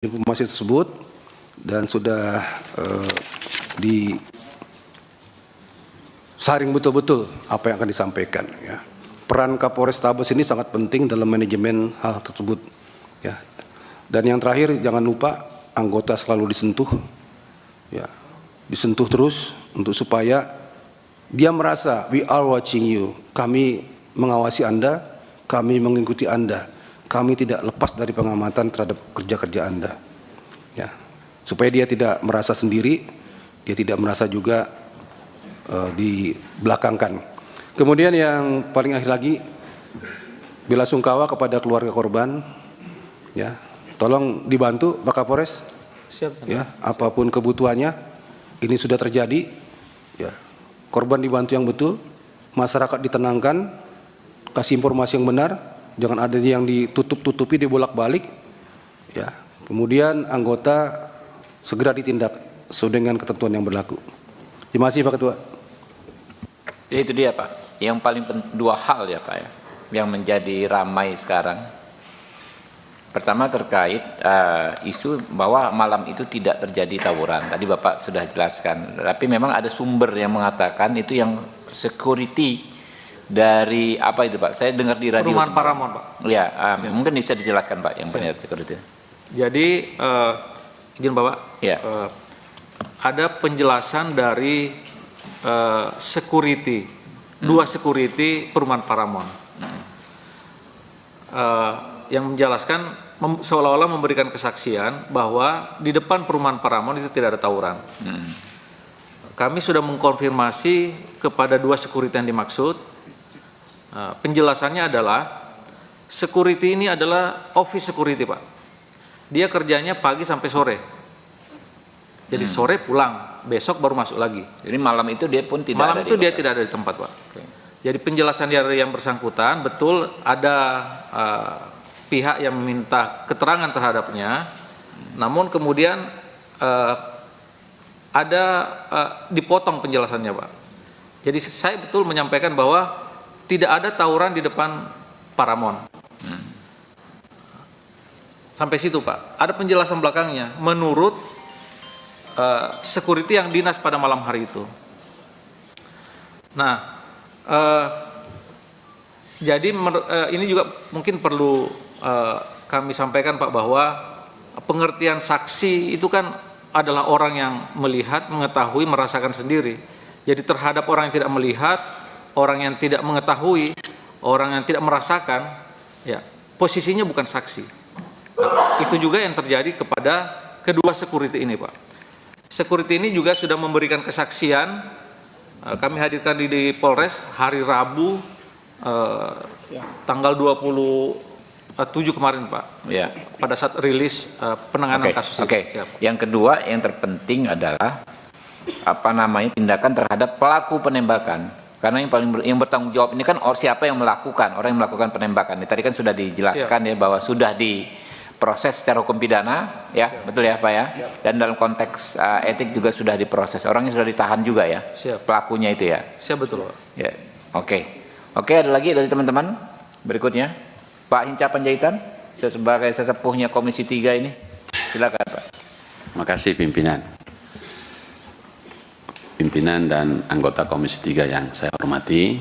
informasi tersebut dan sudah disaring betul-betul apa yang akan disampaikan. Ya. Peran Kapolres Tabes ini sangat penting dalam manajemen hal tersebut. Ya. Dan yang terakhir, jangan lupa anggota selalu disentuh, ya, disentuh terus untuk supaya dia merasa we are watching you, kami mengawasi Anda, kami mengikuti Anda. Kami tidak lepas dari pengamatan terhadap kerja-kerja Anda. Ya. Supaya dia tidak merasa sendiri, dia tidak merasa juga dibelakangkan. Kemudian yang paling akhir lagi, bela sungkawa kepada keluarga korban. Ya. Tolong dibantu Pak Kapolres. Siap. Ya, apapun kebutuhannya, ini sudah terjadi. Ya. Korban dibantu yang betul, masyarakat ditenangkan, kasih informasi yang benar. Jangan ada yang ditutup-tutupi, dibolak-balik. Ya. Kemudian anggota segera ditindak sesuai dengan ketentuan yang berlaku. Terima kasih Pak Ketua. Ya, itu dia Pak. Yang paling dua hal ya Pak ya, yang menjadi ramai sekarang. Pertama terkait isu bahwa malam itu tidak terjadi tawuran. Tadi Bapak sudah jelaskan. Tapi memang ada sumber yang mengatakan itu yang security dari apa itu Pak? Saya dengar di radio. Perumahan Paramount Pak. Ya, mungkin bisa dijelaskan Pak yang benar security. Jadi izin Bapak, ya. Ada penjelasan dari security, dua security Perumahan Paramount, yang menjelaskan seolah-olah memberikan kesaksian bahwa di depan Perumahan Paramount itu tidak ada tawuran. Kami sudah mengkonfirmasi kepada dua security yang dimaksud. Penjelasannya adalah security ini adalah office security Pak. Dia kerjanya pagi sampai sore. Jadi sore pulang, besok baru masuk lagi. Jadi malam itu dia pun tidak malam ada itu di dia tidak ada di tempat Pak. Okay. Jadi penjelasan dari yang bersangkutan betul ada pihak yang meminta keterangan terhadapnya. Namun kemudian ada dipotong penjelasannya Pak. Jadi saya betul menyampaikan bahwa tidak ada tawuran di depan Paramount. Sampai situ Pak. Ada penjelasan belakangnya menurut security yang dinas pada malam hari itu. Nah, jadi ini juga mungkin perlu kami sampaikan Pak bahwa pengertian saksi itu kan adalah orang yang melihat, mengetahui, merasakan sendiri. Jadi terhadap orang yang tidak melihat, orang yang tidak mengetahui, orang yang tidak merasakan, ya posisinya bukan saksi. Nah, itu juga yang terjadi kepada kedua security ini Pak. Security ini juga sudah memberikan kesaksian. Kami hadirkan di Polres hari Rabu tanggal 27 kemarin Pak. Ya. Pada saat rilis penanganan kasus ini. Yang kedua yang terpenting adalah tindakan terhadap pelaku penembakan. Karena yang bertanggung jawab ini kan siapa yang melakukan, orang yang melakukan penembakan. Tadi kan sudah dijelaskan ya bahwa sudah diproses secara hukum pidana, ya betul ya Pak ya. Dan dalam konteks etik juga sudah diproses. Orangnya sudah ditahan juga ya, pelakunya itu ya. Siap betul Pak. Ya, oke, ada lagi dari teman-teman berikutnya, Pak Hinca Panjaitan sebagai sesepuhnya Komisi 3 ini, silakan Pak. Terima kasih pimpinan dan anggota Komisi 3 yang saya hormati,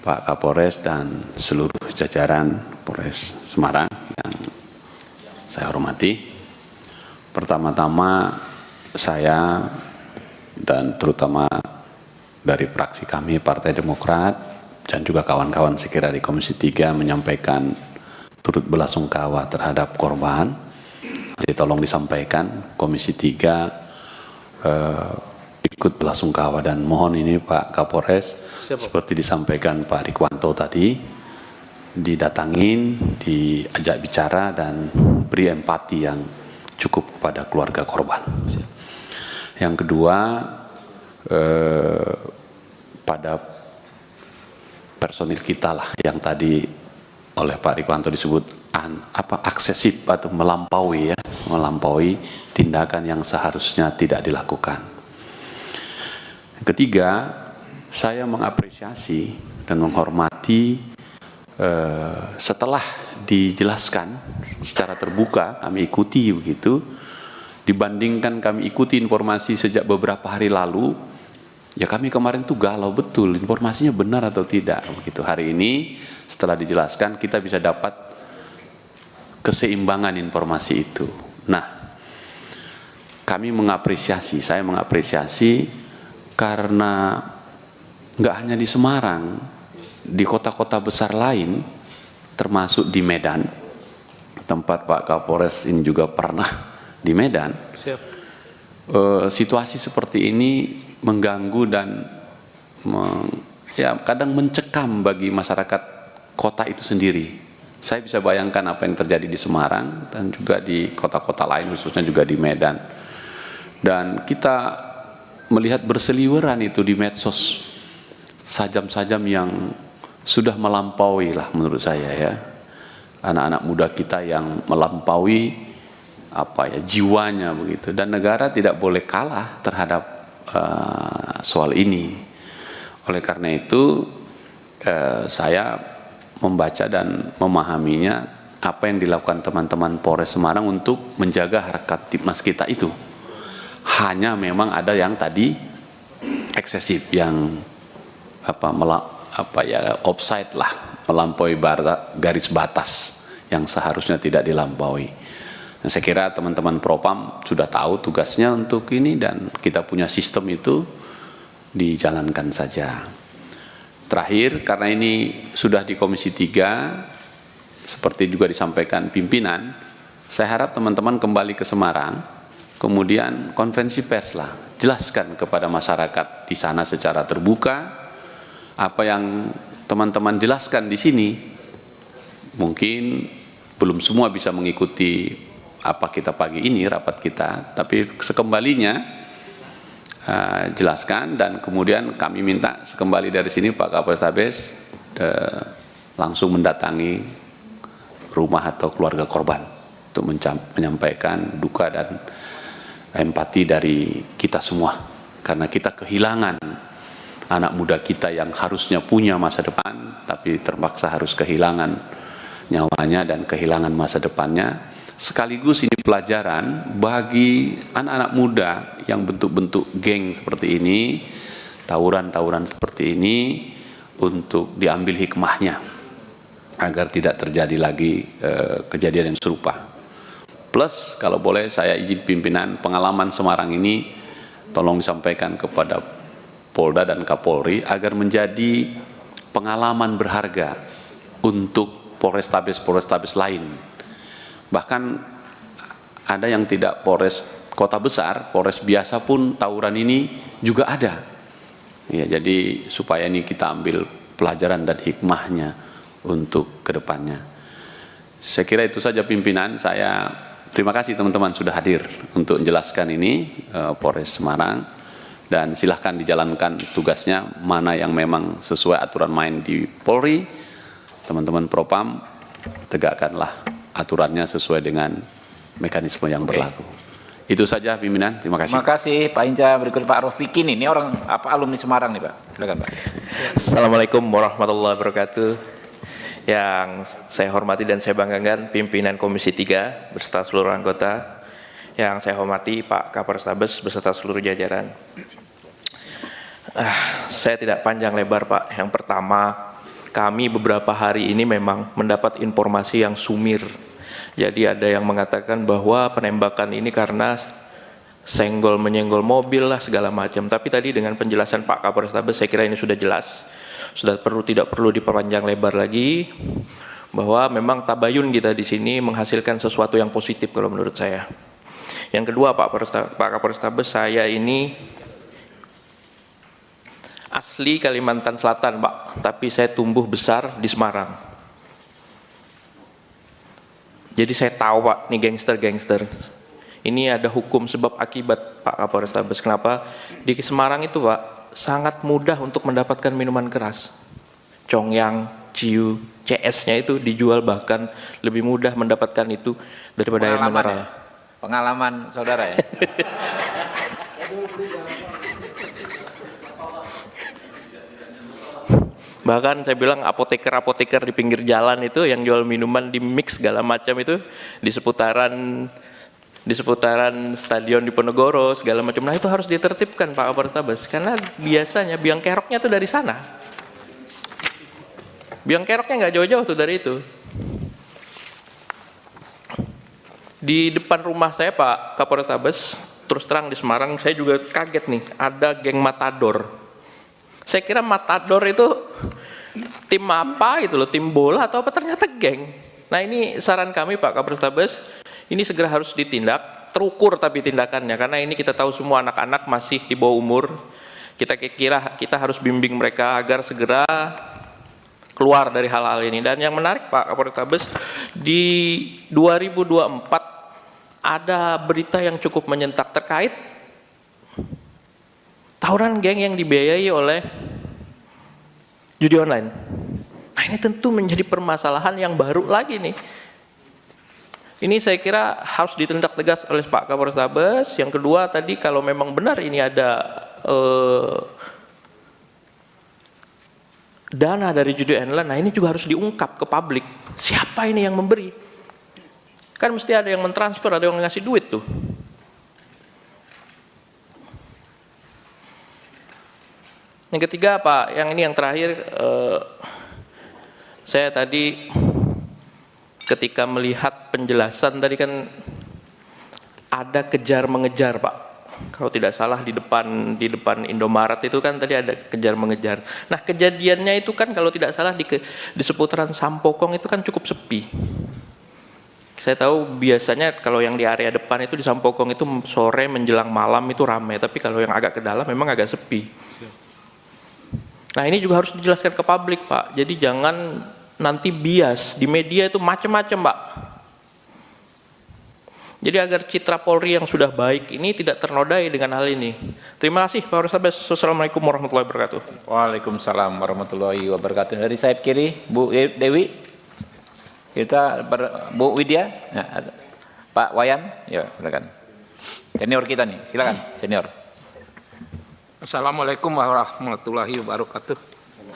Pak Kapolres dan seluruh jajaran Polres Semarang yang saya hormati. Pertama-tama saya dan terutama dari fraksi kami Partai Demokrat dan juga kawan-kawan saya kira di Komisi 3 menyampaikan turut belasungkawa terhadap korban. Jadi tolong disampaikan Komisi 3 ikut belasungkawa dan mohon ini Pak Kapolres seperti disampaikan Pak Rikwanto tadi, didatangin, diajak bicara dan beri empati yang cukup kepada keluarga korban. Yang kedua, pada personil kita lah yang tadi oleh Pak Rikwanto disebut aksesif atau melampaui tindakan yang seharusnya tidak dilakukan. Ketiga, saya mengapresiasi dan menghormati setelah dijelaskan secara terbuka, kami ikuti begitu, dibandingkan kami ikuti informasi sejak beberapa hari lalu, ya kami kemarin tuh galau betul, informasinya benar atau tidak begitu. Hari ini setelah dijelaskan kita bisa dapat keseimbangan informasi itu. Nah, kami mengapresiasi, saya mengapresiasi karena nggak hanya di Semarang, di kota-kota besar lain, termasuk di Medan, tempat Pak Kapolres ini juga pernah di Medan. Siap. Situasi seperti ini mengganggu dan ya kadang mencekam bagi masyarakat kota itu sendiri. Saya bisa bayangkan apa yang terjadi di Semarang dan juga di kota-kota lain, khususnya juga di Medan. Dan kita melihat berseliweran itu di medsos, sajam-sajam yang sudah melampaui lah menurut saya ya, anak-anak muda kita yang melampaui jiwanya begitu, dan negara tidak boleh kalah terhadap soal ini. Oleh karena itu saya membaca dan memahaminya apa yang dilakukan teman-teman Polres Semarang untuk menjaga harkat tipmas kita itu. Hanya memang ada yang tadi eksesif, yang offside lah, melampaui garis batas yang seharusnya tidak dilampaui. Nah, saya kira teman-teman Propam sudah tahu tugasnya untuk ini dan kita punya sistem itu, dijalankan saja. Terakhir, karena ini sudah di Komisi 3, seperti juga disampaikan pimpinan, saya harap teman-teman kembali ke Semarang, kemudian konferensi pers lah, jelaskan kepada masyarakat di sana secara terbuka apa yang teman-teman jelaskan di sini. Mungkin belum semua bisa mengikuti apa kita pagi ini, rapat kita, tapi sekembalinya jelaskan, dan kemudian kami minta sekembali dari sini Pak Kapolres langsung mendatangi rumah atau keluarga korban untuk menyampaikan duka dan empati dari kita semua, karena kita kehilangan anak muda kita yang harusnya punya masa depan, tapi terpaksa harus kehilangan nyawanya dan kehilangan masa depannya. Sekaligus ini pelajaran bagi anak-anak muda yang bentuk-bentuk geng seperti ini, tawuran-tawuran seperti ini, untuk diambil hikmahnya agar tidak terjadi lagi kejadian yang serupa. Plus, kalau boleh saya izin pimpinan, pengalaman Semarang ini tolong disampaikan kepada Polda dan Kapolri agar menjadi pengalaman berharga untuk Polrestabes lain. Bahkan ada yang tidak Polres kota besar, Polres biasa pun tawuran ini juga ada. Ya, jadi supaya ini kita ambil pelajaran dan hikmahnya untuk kedepannya. Saya kira itu saja pimpinan. Saya terima kasih teman-teman sudah hadir untuk menjelaskan ini Polres Semarang, dan silahkan dijalankan tugasnya mana yang memang sesuai aturan main di Polri. Teman-teman Propam, tegakkanlah aturannya sesuai dengan mekanisme yang berlaku. Itu saja pimpinan, terima kasih. Terima kasih Pak Inca. Berikut Pak Rofikin, ini orang alumni Semarang nih Pak. Silakan Pak. Assalamualaikum warahmatullahi wabarakatuh. Yang saya hormati dan saya banggakan pimpinan Komisi 3 beserta seluruh anggota. Yang saya hormati Pak Kapolrestabes beserta seluruh jajaran. Saya tidak panjang lebar Pak. Yang pertama, kami beberapa hari ini memang mendapat informasi yang sumir. Jadi ada yang mengatakan bahwa penembakan ini karena senggol menyenggol mobil lah segala macam. Tapi tadi dengan penjelasan Pak Kapolrestabes saya kira ini sudah jelas. Tidak perlu diperpanjang lebar lagi, bahwa memang tabayun kita di sini menghasilkan sesuatu yang positif kalau menurut saya. Yang kedua Pak Kapolrestabes, saya ini asli Kalimantan Selatan Pak, tapi saya tumbuh besar di Semarang. Jadi saya tahu Pak, nih gangster-gangster. Ini ada hukum sebab akibat Pak Kapolrestabes. Kenapa? Di Semarang itu Pak, sangat mudah untuk mendapatkan minuman keras. Congyang, Ciu, CS-nya itu dijual, bahkan lebih mudah mendapatkan itu daripada air mineral. Pengalaman saudara ya? Bahkan saya bilang apoteker-apoteker di pinggir jalan itu yang jual minuman di mix segala macam itu di seputaran stadion Diponegoro segala macam. Nah itu harus ditertibkan Pak Kapolrestabes, karena biasanya biang keroknya tuh dari sana. Biang keroknya nggak jauh-jauh tuh dari itu. Di depan rumah saya Pak Kapolrestabes, terus terang di Semarang, saya juga kaget nih, ada geng matador. Saya kira matador itu tim apa gitu loh, tim bola atau apa, ternyata geng. Nah ini saran kami Pak Kapolrestabes, ini segera harus ditindak, terukur tapi tindakannya, karena ini kita tahu semua anak-anak masih di bawah umur. Kita harus bimbing mereka agar segera keluar dari hal-hal ini. Dan yang menarik Pak Kapolrestabes, di 2024 ada berita yang cukup menyentak terkait tawuran geng yang dibiayai oleh judi online. Nah ini tentu menjadi permasalahan yang baru lagi nih. Ini saya kira harus ditindak tegas oleh Pak Kapolrestabes. Yang kedua tadi, kalau memang benar ini ada dana dari judi online, nah ini juga harus diungkap ke publik. Siapa ini yang memberi? Kan mesti ada yang mentransfer, ada yang ngasih duit tuh. Yang ketiga Pak, yang ini yang terakhir, saya tadi ketika melihat penjelasan tadi kan ada kejar mengejar Pak. Kalau tidak salah di depan Indomaret itu kan tadi ada kejar mengejar. Nah kejadiannya itu kan kalau tidak salah di seputaran Sampokong itu kan cukup sepi. Saya tahu biasanya kalau yang di area depan itu di Sampokong itu sore menjelang malam itu ramai, tapi kalau yang agak ke dalam memang agak sepi. Nah ini juga harus dijelaskan ke publik Pak. Jadi jangan nanti bias di media itu macam-macam Pak. Jadi agar citra Polri yang sudah baik ini tidak ternodai dengan hal ini. Terima kasih Pak Kapolrestabes. Assalamualaikum warahmatullahi wabarakatuh. Waalaikumsalam warahmatullahi wabarakatuh. Dari sayap kiri, Bu Dewi. Bu Widya. Nah, Pak Wayan. Ya, silakan. Senior kita nih, silakan senior. Assalamualaikum warahmatullahi wabarakatuh.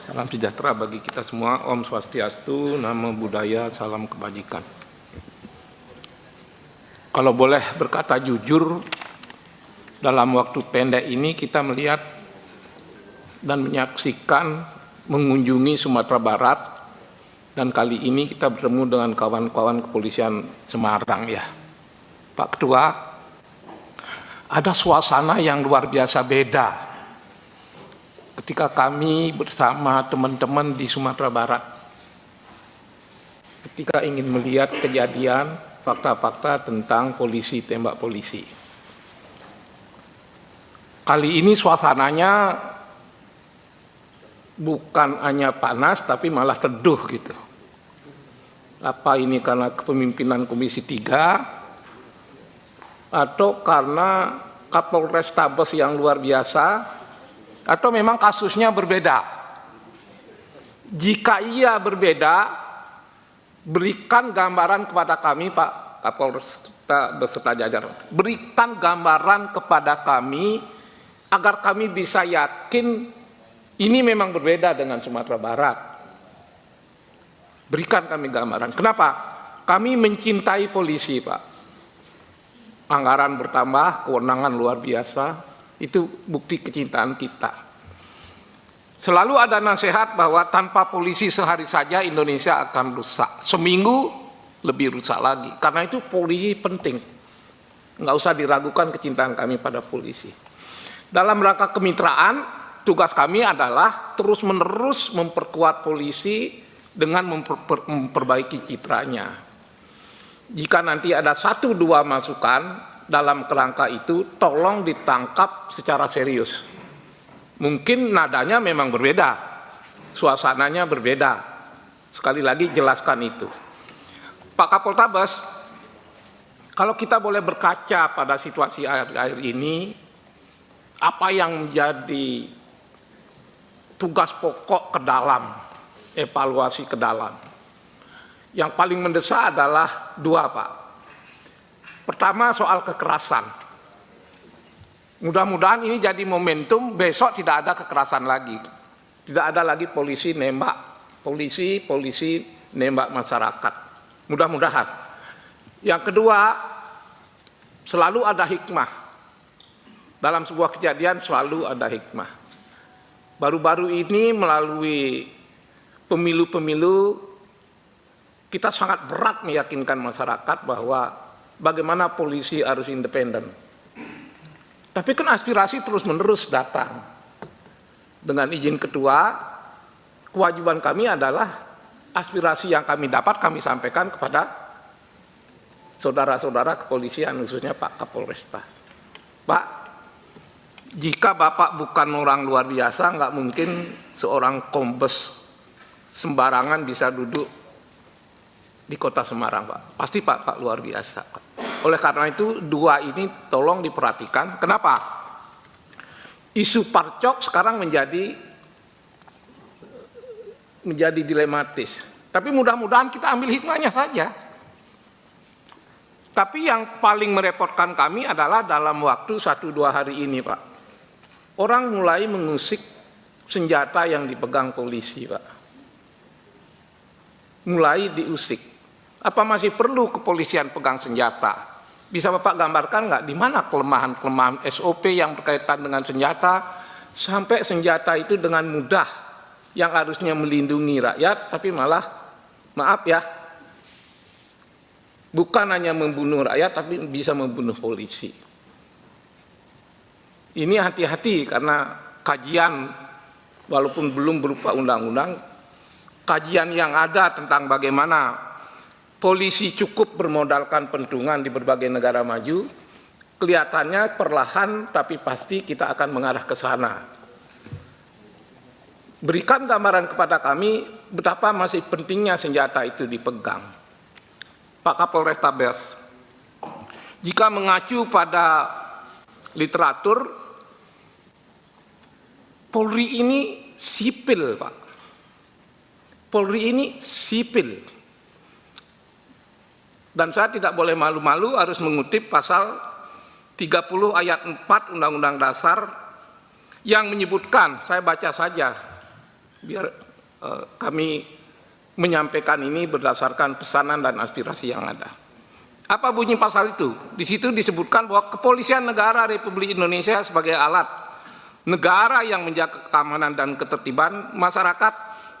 Salam sejahtera bagi kita semua. Om Swastiastu, Namo Buddhaya, salam kebajikan. Kalau boleh berkata jujur, dalam waktu pendek ini kita melihat dan menyaksikan mengunjungi Sumatera Barat, dan kali ini kita bertemu dengan kawan-kawan kepolisian Semarang ya. Pak Ketua, ada suasana yang luar biasa beda ketika kami bersama teman-teman di Sumatera Barat, ketika ingin melihat kejadian fakta-fakta tentang polisi tembak polisi. Kali ini suasananya bukan hanya panas tapi malah teduh gitu. Apa ini karena kepemimpinan Komisi 3 atau karena Kapolrestabes yang luar biasa, atau memang kasusnya berbeda? Jika iya berbeda, berikan gambaran kepada kami Pak Kapolres beserta jajaran. Berikan gambaran kepada kami agar kami bisa yakin ini memang berbeda dengan Sumatera Barat. Berikan kami gambaran. Kenapa? Kami mencintai polisi Pak. Anggaran bertambah, kewenangan luar biasa, itu bukti kecintaan kita. Selalu ada nasihat bahwa tanpa polisi sehari saja Indonesia akan rusak. Seminggu lebih rusak lagi. Karena itu polisi penting. Nggak usah diragukan kecintaan kami pada polisi. Dalam rangka kemitraan, tugas kami adalah terus-menerus memperkuat polisi dengan memperbaiki citranya. Jika nanti ada 1-2 masukan dalam kerangka itu, tolong ditangkap secara serius. Mungkin nadanya memang berbeda, suasananya berbeda. Sekali lagi jelaskan itu. Pak Kapolrestabes, kalau kita boleh berkaca pada situasi akhir-akhir ini, apa yang menjadi tugas pokok ke dalam, evaluasi ke dalam? Yang paling mendesak adalah 2 Pak. Pertama soal kekerasan. Mudah-mudahan ini jadi momentum, besok tidak ada kekerasan lagi. Tidak ada lagi polisi nembak masyarakat. Mudah-mudahan. Yang kedua, selalu ada hikmah. Dalam sebuah kejadian selalu ada hikmah. Baru-baru ini melalui pemilu-pemilu, kita sangat berat meyakinkan masyarakat bahwa bagaimana polisi harus independen. Tapi kan aspirasi terus-menerus datang. Dengan izin ketua, kewajiban kami adalah aspirasi yang kami dapat kami sampaikan kepada saudara-saudara kepolisian, khususnya Pak Kapolresta. Pak, jika Bapak bukan orang luar biasa, nggak mungkin seorang kombes sembarangan bisa duduk di kota Semarang, Pak. Pasti Pak luar biasa, Pak. Oleh karena itu, dua ini tolong diperhatikan. Kenapa? Isu parcok sekarang menjadi dilematis. Tapi mudah-mudahan kita ambil hikmahnya saja. Tapi yang paling merepotkan kami adalah dalam waktu 1-2 hari ini, Pak. Orang mulai mengusik senjata yang dipegang polisi, Pak. Mulai diusik. Apa masih perlu kepolisian pegang senjata? Bisa Bapak gambarkan nggak di mana kelemahan-kelemahan SOP yang berkaitan dengan senjata, sampai senjata itu dengan mudah yang harusnya melindungi rakyat, tapi malah, maaf ya, bukan hanya membunuh rakyat, tapi bisa membunuh polisi. Ini hati-hati karena kajian, walaupun belum berupa undang-undang, kajian yang ada tentang bagaimana polisi cukup bermodalkan pentungan di berbagai negara maju, kelihatannya perlahan tapi pasti kita akan mengarah ke sana. Berikan gambaran kepada kami betapa masih pentingnya senjata itu dipegang. Pak Kapolrestabes, jika mengacu pada literatur, Polri ini sipil, Pak. Polri ini sipil. Dan saya tidak boleh malu-malu harus mengutip pasal 30 ayat 4 Undang-Undang Dasar yang menyebutkan, saya baca saja biar kami menyampaikan ini berdasarkan pesanan dan aspirasi yang ada. Apa bunyi pasal itu? Di situ disebutkan bahwa Kepolisian Negara Republik Indonesia sebagai alat negara yang menjaga keamanan dan ketertiban masyarakat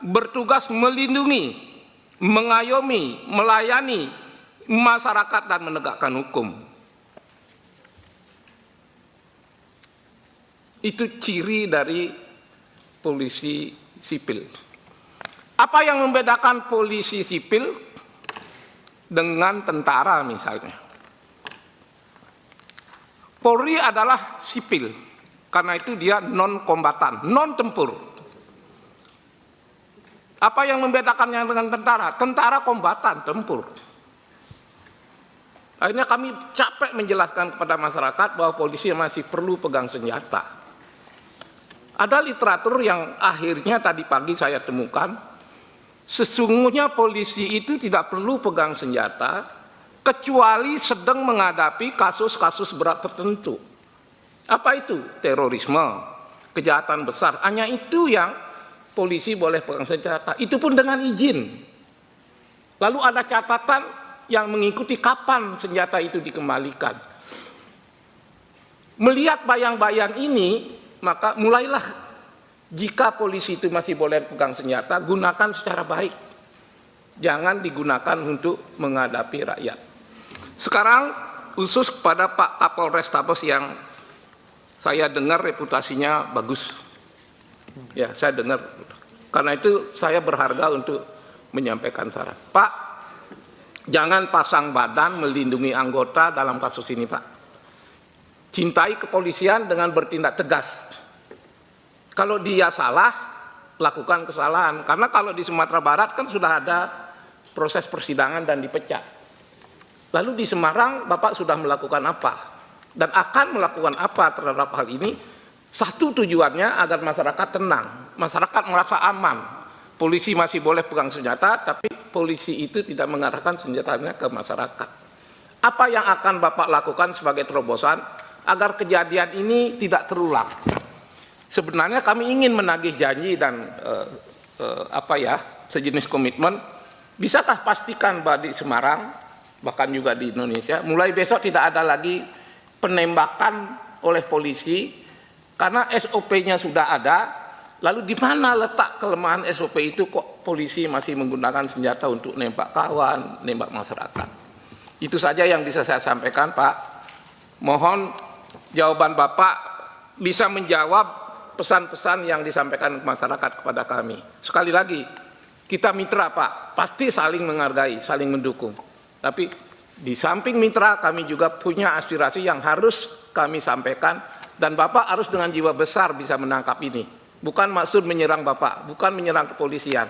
bertugas melindungi, mengayomi, melayani masyarakat dan menegakkan hukum. Itu ciri dari polisi sipil. Apa yang membedakan polisi sipil dengan tentara misalnya? Polri adalah sipil, karena itu dia non-kombatan, non-tempur. Apa yang membedakannya dengan tentara? Tentara kombatan, tempur. Akhirnya kami capek menjelaskan kepada masyarakat bahwa polisi masih perlu pegang senjata. Ada literatur yang akhirnya tadi pagi saya temukan, sesungguhnya polisi itu tidak perlu pegang senjata, kecuali sedang menghadapi kasus-kasus berat tertentu. Apa itu? Terorisme, kejahatan besar. Hanya itu yang polisi boleh pegang senjata. Itu pun dengan izin. Lalu ada catatan yang mengikuti kapan senjata itu dikembalikan. Melihat bayang-bayang ini, maka mulailah jika polisi itu masih boleh pegang senjata, gunakan secara baik. Jangan digunakan untuk menghadapi rakyat. Sekarang khusus kepada Pak Kapolrestabes yang saya dengar reputasinya bagus. Ya, saya dengar. Karena itu saya berharga untuk menyampaikan saran. Pak, jangan pasang badan melindungi anggota dalam kasus ini, Pak. Cintai kepolisian dengan bertindak tegas. Kalau dia salah, lakukan kesalahan. Karena kalau di Sumatera Barat kan sudah ada proses persidangan dan dipecat. Lalu di Semarang Bapak sudah melakukan apa? Dan akan melakukan apa terhadap hal ini? Satu tujuannya agar masyarakat tenang, masyarakat merasa aman. Polisi masih boleh pegang senjata, tapi polisi itu tidak mengarahkan senjatanya ke masyarakat. Apa yang akan Bapak lakukan sebagai terobosan agar kejadian ini tidak terulang? Sebenarnya kami ingin menagih janji dan sejenis komitmen. Bisakah pastikan bahwa di Semarang, bahkan juga di Indonesia, mulai besok tidak ada lagi penembakan oleh polisi karena SOP-nya sudah ada. Lalu di mana letak kelemahan SOP itu kok polisi masih menggunakan senjata untuk nembak kawan, nembak masyarakat? Itu saja yang bisa saya sampaikan, Pak. Mohon jawaban Bapak bisa menjawab pesan-pesan yang disampaikan ke masyarakat kepada kami. Sekali lagi, kita mitra, Pak, pasti saling menghargai, saling mendukung. Tapi di samping mitra, kami juga punya aspirasi yang harus kami sampaikan, dan Bapak harus dengan jiwa besar bisa menangkap ini. Bukan maksud menyerang Bapak, bukan menyerang kepolisian,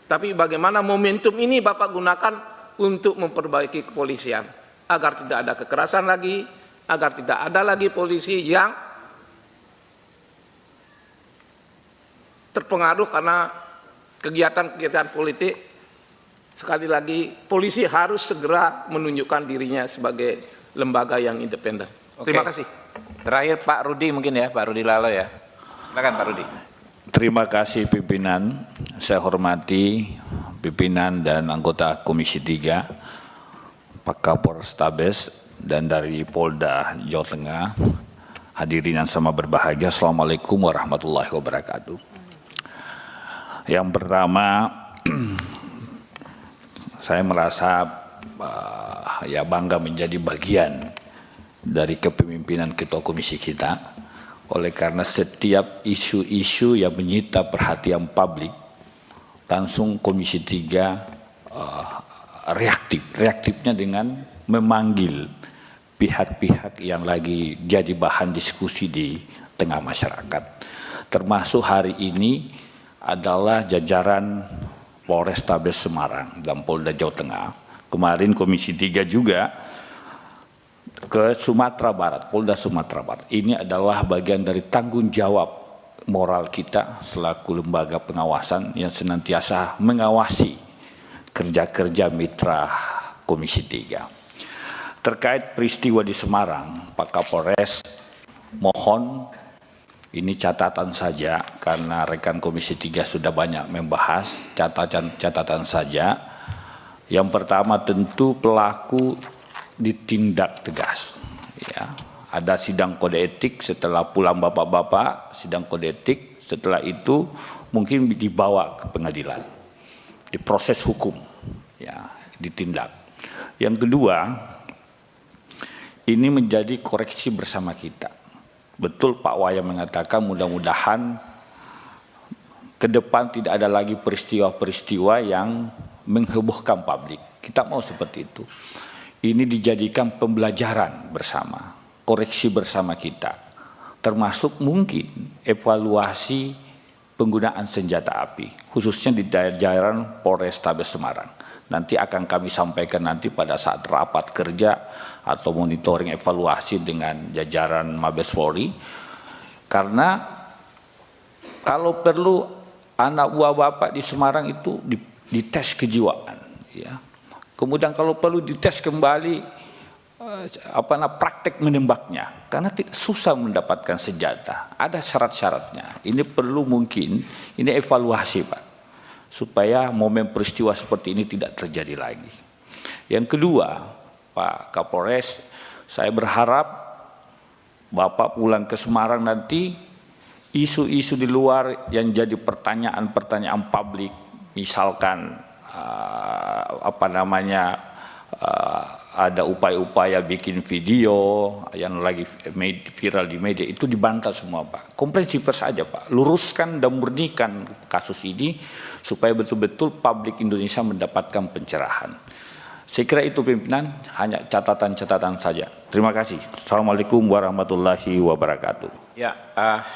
tapi bagaimana momentum ini Bapak gunakan untuk memperbaiki kepolisian, agar tidak ada kekerasan lagi, agar tidak ada lagi polisi yang terpengaruh karena kegiatan-kegiatan politik. Sekali lagi, polisi harus segera menunjukkan dirinya sebagai lembaga yang independen. Terima kasih. Terakhir Pak Rudi mungkin ya, Pak Rudi Lalo ya. Silakan Pak Rudi. Terima kasih pimpinan. Saya hormati pimpinan dan anggota Komisi 3, Pak Kapolrestabes dan dari Polda Jawa Tengah. Hadirin yang sama berbahagia, Assalamualaikum warahmatullahi wabarakatuh. Yang pertama, saya merasa ya bangga menjadi bagian dari kepemimpinan Ketua Komisi kita, oleh karena setiap isu-isu yang menyita perhatian publik, langsung Komisi 3 reaktifnya dengan memanggil pihak-pihak yang lagi jadi bahan diskusi di tengah masyarakat. Termasuk hari ini adalah jajaran Polrestabes Semarang dan Polda Jawa Tengah. Kemarin Komisi 3 juga ke Sumatera Barat, Polda Sumatera Barat. Ini adalah bagian dari tanggung jawab moral kita selaku lembaga pengawasan yang senantiasa mengawasi kerja-kerja mitra Komisi 3. Terkait peristiwa di Semarang, Pak Kapolres, mohon ini catatan saja karena rekan Komisi 3 sudah banyak membahas, catatan saja. Yang pertama tentu pelaku ditindak tegas. Ya, ada sidang kode etik setelah pulang bapak-bapak, sidang kode etik. Setelah itu mungkin dibawa ke pengadilan, diproses hukum, ya, ditindak. Yang kedua, ini menjadi koreksi bersama kita. Betul Pak Wayan mengatakan mudah-mudahan ke depan tidak ada lagi peristiwa-peristiwa yang menghebohkan publik. Kita mau seperti itu. Ini dijadikan pembelajaran bersama, koreksi bersama kita. Termasuk mungkin evaluasi penggunaan senjata api, khususnya di jajaran Polrestabes Semarang. Nanti akan kami sampaikan nanti pada saat rapat kerja atau monitoring evaluasi dengan jajaran Mabes Polri. Karena kalau perlu anak buah Bapak di Semarang itu dites kejiwaan, ya. Kemudian kalau perlu dites kembali praktek menembaknya, karena susah mendapatkan senjata, ada syarat-syaratnya. Ini perlu mungkin ini evaluasi Pak, supaya momen peristiwa seperti ini tidak terjadi lagi. Yang kedua, Pak Kapolres, saya berharap Bapak pulang ke Semarang nanti, isu-isu di luar yang jadi pertanyaan-pertanyaan publik, misalkan ada upaya-upaya bikin video yang lagi viral di media, itu dibantah semua Pak. Komprehensif saja Pak, luruskan dan murnikan kasus ini supaya betul-betul publik Indonesia mendapatkan pencerahan. Saya kira itu pimpinan, hanya catatan-catatan saja. Terima kasih. Assalamualaikum warahmatullahi wabarakatuh. Ya,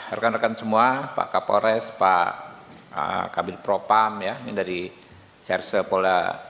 rekan-rekan semua, Pak Kapolres, Pak Kabid Propam, ya, ini dari Serse Polda